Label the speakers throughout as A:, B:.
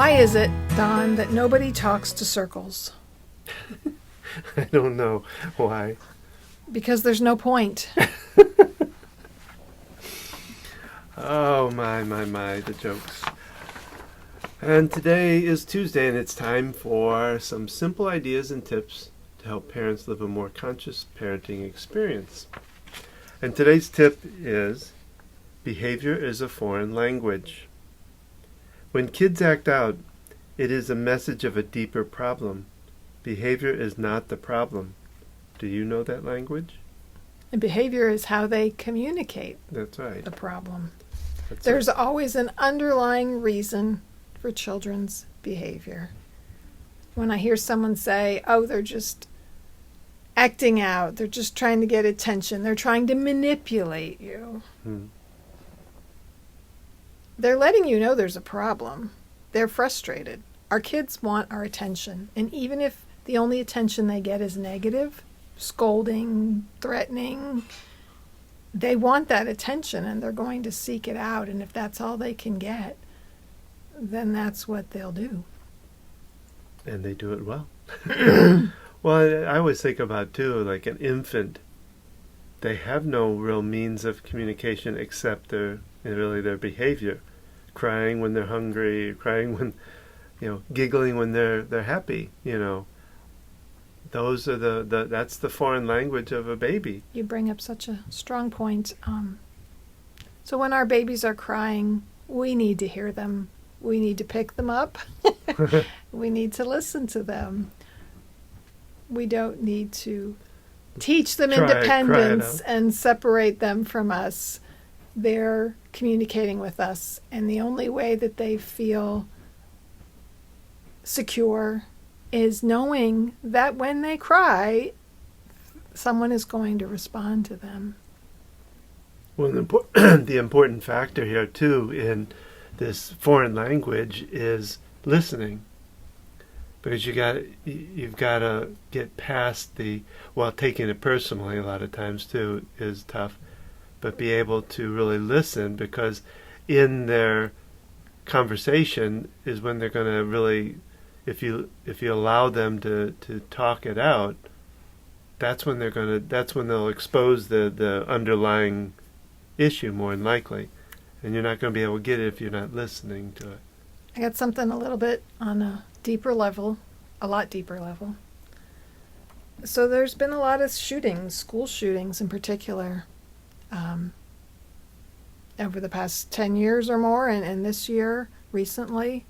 A: Why is it, Don, that nobody talks to circles?
B: I don't know why.
A: Because there's no point.
B: Oh, my, the jokes. And today is Tuesday, and it's time for some simple ideas and tips to help parents live a more conscious parenting experience. And today's tip is, behavior is a foreign language. When kids act out, it is a message of a deeper problem. Behavior is not the problem. Do you know that language?
A: And behavior is how they communicate.
B: That's right.
A: The problem.
B: There's
A: always an underlying reason for children's behavior. When I hear someone say, oh, they're just acting out, they're just trying to get attention, they're trying to manipulate you. They're letting you know there's a problem. They're frustrated. Our kids want our attention. And even if the only attention they get is negative, scolding, threatening, they want that attention and they're going to seek it out. And if that's all they can get, then that's what they'll do.
B: And they do it well. Well, I always think about, too, like an infant. They have no real means of communication except their behavior. Crying when they're hungry, crying when, giggling when they're happy, Those are that's the foreign language of a baby.
A: You bring up such a strong point. So when our babies are crying, we need to hear them. We need to pick them up. We need to listen to them. We don't need to teach them independence and separate them from us. They're communicating with us, and the only way that they feel secure is knowing that when they cry, someone is going to respond to them.
B: Well, the important factor here, too, in this foreign language is listening. Because you've got to get past taking it personally a lot of times, too, is tough. But be able to really listen, because in their conversation is when they're going to really, if you allow them to talk it out, that's when they'll expose the underlying issue more than likely, and you're not going to be able to get it if you're not listening to it.
A: I got something a little bit on a deeper level, a lot deeper level. So there's been a lot of shootings, school shootings in particular, over the past 10 years or more, and this year recently.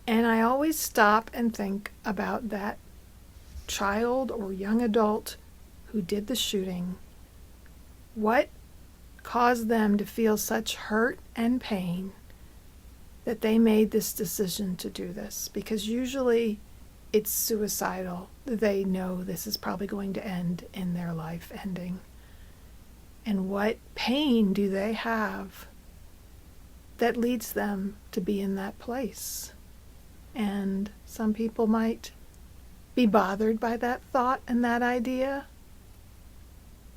A: And I always stop and think about that child or young adult who did the shooting. What caused them to feel such hurt and pain that they made this decision to do this? Because usually it's suicidal. They know this is probably going to end in their life ending. And what pain do they have that leads them to be in that place? And some people might be bothered by that thought and that idea.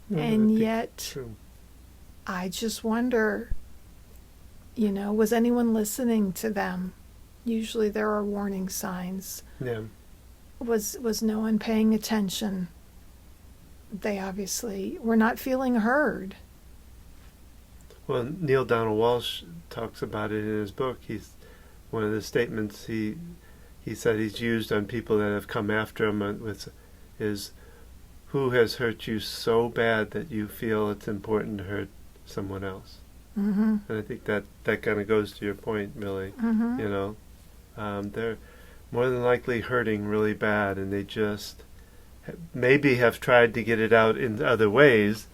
A: And yet,
B: true.
A: I just wonder, was anyone listening to them? Usually there are warning signs.
B: Yeah.
A: Was no one paying attention? They obviously were not feeling heard.
B: Well, Neil Donald Walsh talks about it in his book. One of the statements he said he's used on people that have come after him is, who has hurt you so bad that you feel it's important to hurt someone else?
A: Mm-hmm.
B: And I think that kind of goes to your point, Millie.
A: Mm-hmm.
B: They're more than likely hurting really bad, and they just maybe have tried to get it out in other ways,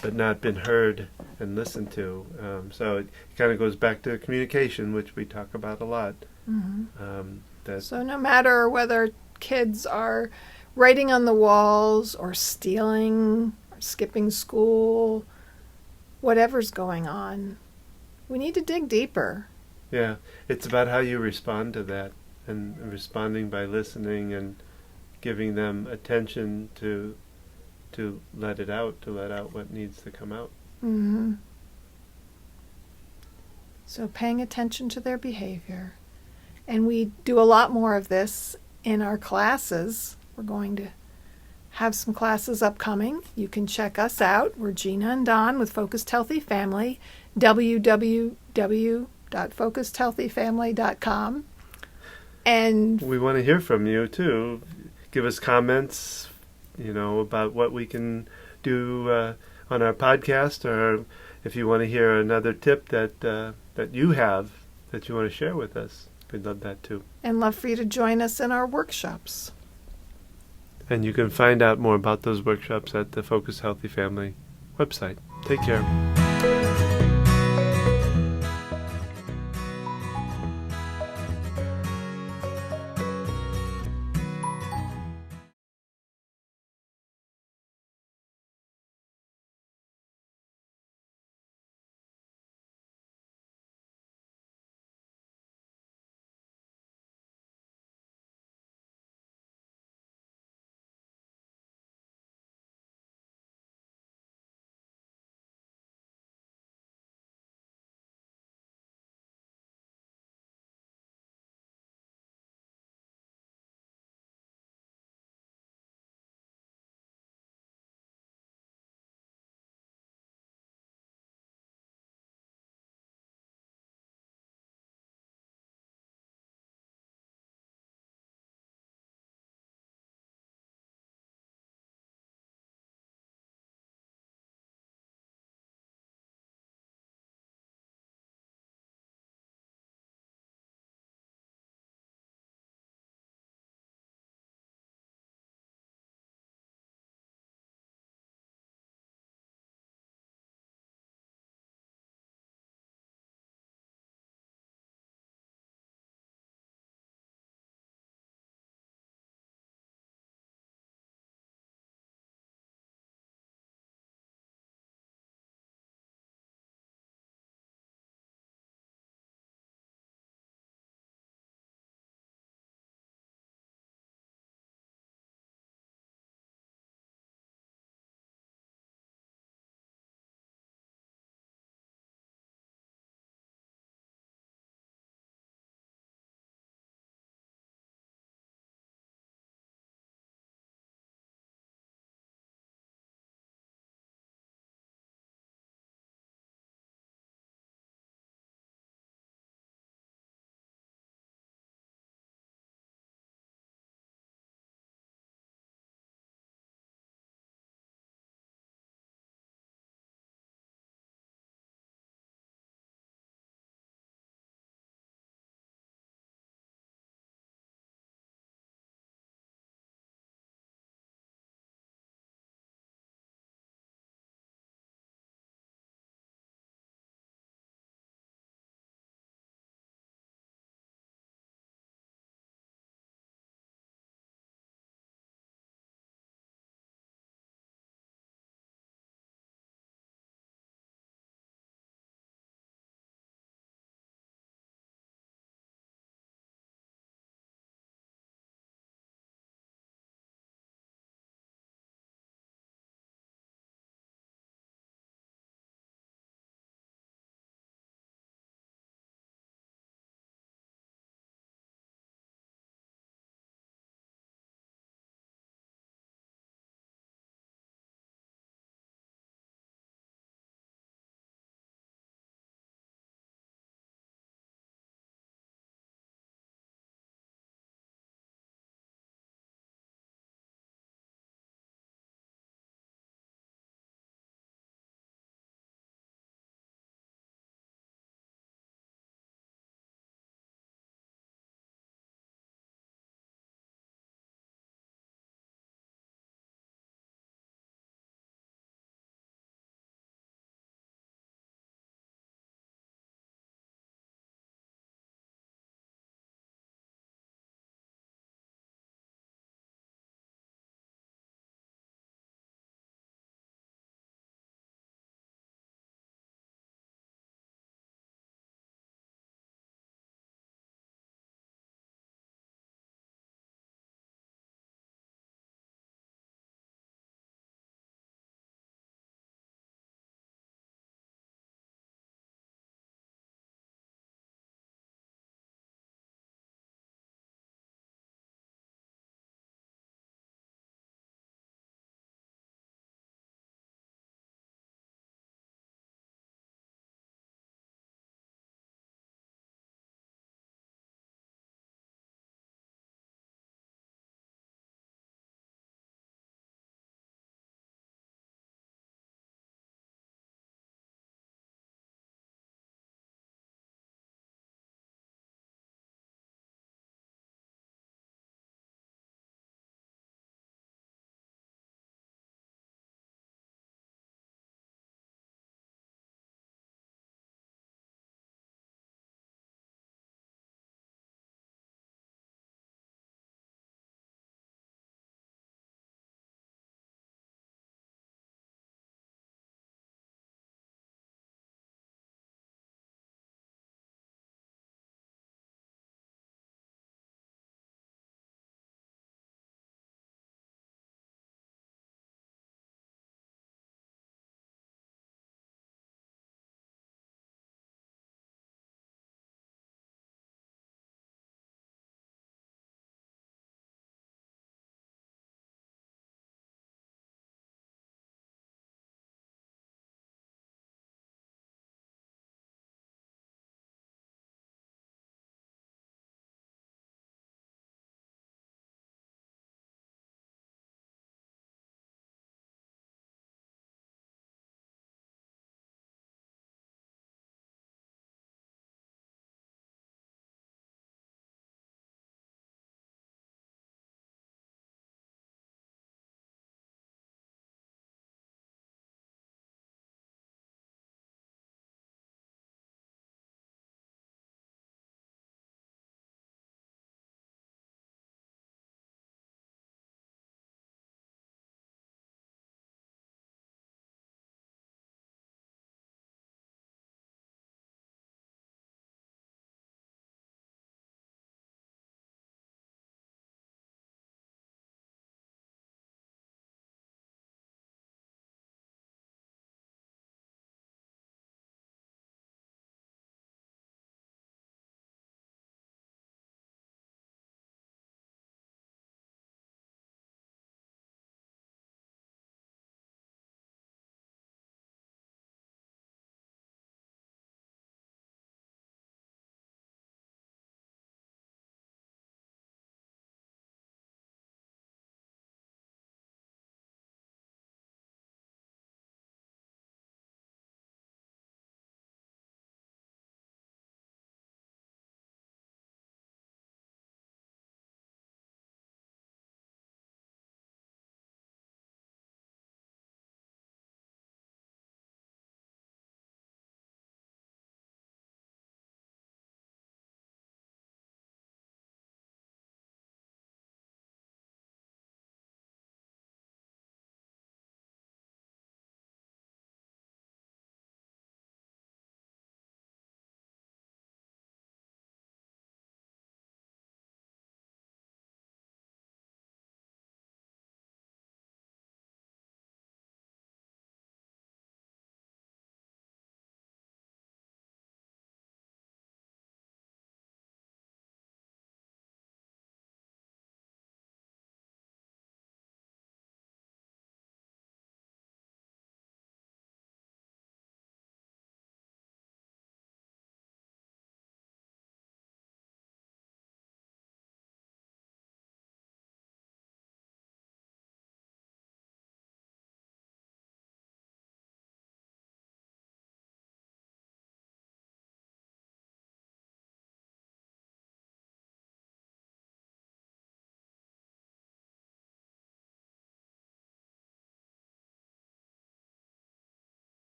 B: but not been heard and listened to. So it kind of goes back to communication, which we talk about a lot.
A: Mm-hmm. So no matter whether kids are writing on the walls or stealing or skipping school, whatever's going on, we need to dig deeper.
B: Yeah, it's about how you respond to that, and responding by listening and giving them attention to let out what needs to come out.
A: Mm-hmm. So paying attention to their behavior. And we do a lot more of this in our classes. We're going to have some classes upcoming. You can check us out. We're Gina and Don with Focused Healthy Family, www.focusedhealthyfamily.com. And
B: we want to hear from you too. Give us comments, about what we can do on our podcast, or if you want to hear another tip that you have that you want to share with us. We'd love that too.
A: And love for you to join us in our workshops.
B: And you can find out more about those workshops at the Focused Healthy Family website. Take care.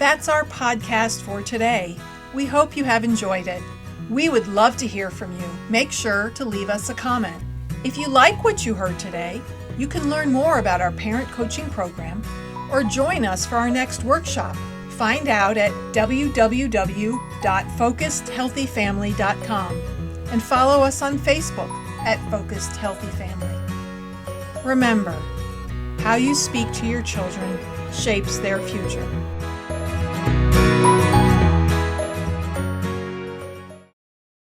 A: That's our podcast for today. We hope you have enjoyed it. We would love to hear from you. Make sure to leave us a comment. If you like what you heard today, you can learn more about our parent coaching program or join us for our next workshop. Find out at www.focusedhealthyfamily.com and follow us on Facebook at Focused Healthy Family. Remember, how you speak to your children shapes their future.